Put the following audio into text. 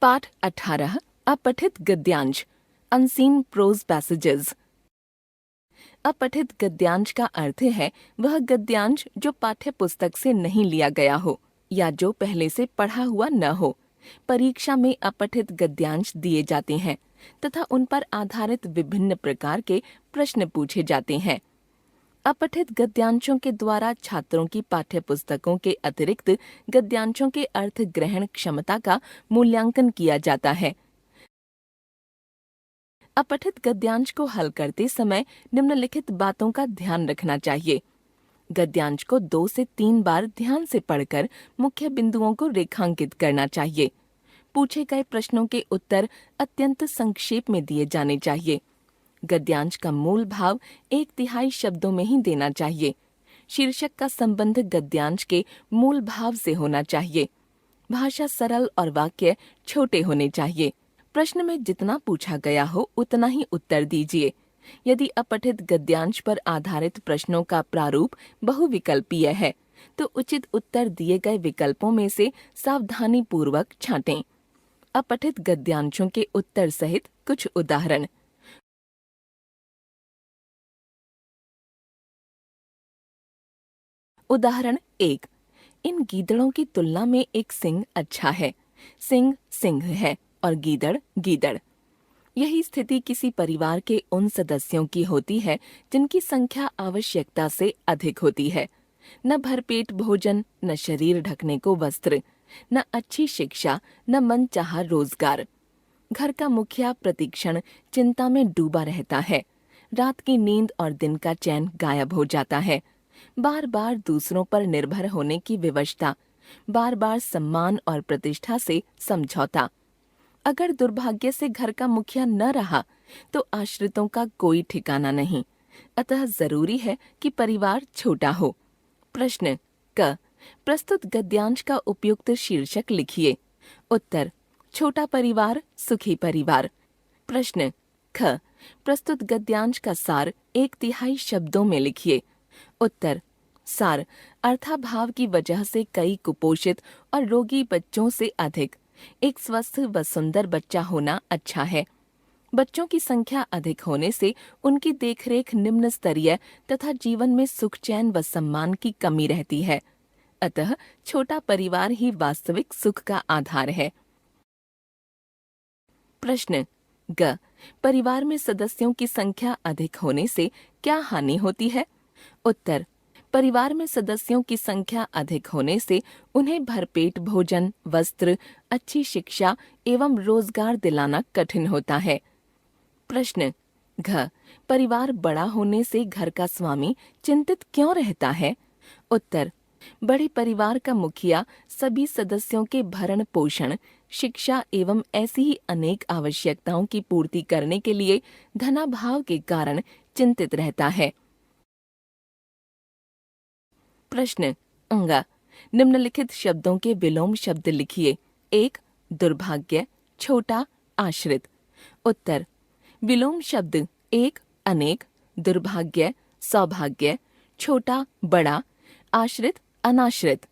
पाठ 18 अपठित गद्यांश unseen pros passages. अपठित गद्यांश का अर्थ है वह गद्यांश जो पाठ्य पुस्तक से नहीं लिया गया हो या जो पहले से पढ़ा हुआ न हो। परीक्षा में अपठित गद्यांश दिए जाते हैं तथा उन पर आधारित विभिन्न प्रकार के प्रश्न पूछे जाते हैं। अपठित गद्यांशों के द्वारा छात्रों की पाठ्य पुस्तकों के अतिरिक्त गद्यांशों के अर्थ ग्रहण क्षमता का मूल्यांकन किया जाता है। अपठित गद्यांश को हल करते समय निम्नलिखित बातों का ध्यान रखना चाहिए। गद्यांश को 2 से 3 बार ध्यान से पढ़कर मुख्य बिंदुओं को रेखांकित करना चाहिए। पूछे गए प्रश्नों के उत्तर अत्यंत संक्षेप में दिए जाने चाहिए। गद्यांश का मूल भाव 1/3 शब्दों में ही देना चाहिए। शीर्षक का संबंध गद्यांश के मूल भाव से होना चाहिए। भाषा सरल और वाक्य छोटे होने चाहिए। प्रश्न में जितना पूछा गया हो उतना ही उत्तर दीजिए। यदि अपठित गद्यांश पर आधारित प्रश्नों का प्रारूप बहुविकल्पीय है तो उचित उत्तर दिए गए विकल्पों में से सावधानी पूर्वक छांटें। अपठित गद्यांशों के उत्तर सहित कुछ उदाहरण। उदाहरण 1। इन गीदड़ों की तुलना में एक सिंह अच्छा है। सिंह सिंह है और गीदड़ गीदड़। यही स्थिति किसी परिवार के उन सदस्यों की होती है जिनकी संख्या आवश्यकता से अधिक होती है। न भरपेट भोजन, न शरीर ढकने को वस्त्र, न अच्छी शिक्षा, न मनचाहा रोजगार। घर का मुखिया प्रतिक्षण चिंता में डूबा रहता है। रात की नींद और दिन का चैन गायब हो जाता है। बार बार दूसरों पर निर्भर होने की विवशता, बार बार सम्मान और प्रतिष्ठा से समझौता। अगर दुर्भाग्य से घर का मुखिया न रहा तो आश्रितों का कोई ठिकाना नहीं। अतः जरूरी है कि परिवार छोटा हो। प्रश्न क। प्रस्तुत गद्यांश का उपयुक्त शीर्षक लिखिए। उत्तर छोटा परिवार सुखी परिवार। प्रश्न ख। प्रस्तुत गद्यांश का सार 1/3 शब्दों में लिखिए। उत्तर सार अर्थाभाव की वजह से कई कुपोषित और रोगी बच्चों से अधिक एक स्वस्थ व सुंदर बच्चा होना अच्छा है। बच्चों की संख्या अधिक होने से उनकी देखरेख निम्न स्तरीय तथा जीवन में सुख चैन व सम्मान की कमी रहती है। अतः छोटा परिवार ही वास्तविक सुख का आधार है। प्रश्न ग। परिवार में सदस्यों की संख्या अधिक होने से क्या हानि होती है? उत्तर परिवार में सदस्यों की संख्या अधिक होने से उन्हें भरपेट भोजन, वस्त्र, अच्छी शिक्षा एवं रोजगार दिलाना कठिन होता है। प्रश्न घ। परिवार बड़ा होने से घर का स्वामी चिंतित क्यों रहता है? उत्तर बड़े परिवार का मुखिया सभी सदस्यों के भरण पोषण, शिक्षा एवं ऐसी ही अनेक आवश्यकताओं की पूर्ति करने के लिए धनाभाव के कारण चिंतित रहता है। प्रश्न अंगा। निम्नलिखित शब्दों के विलोम शब्द लिखिए। 1। दुर्भाग्य, छोटा, आश्रित। उत्तर विलोम शब्द 1 अनेक, दुर्भाग्य सौभाग्य, छोटा बड़ा, आश्रित अनाश्रित।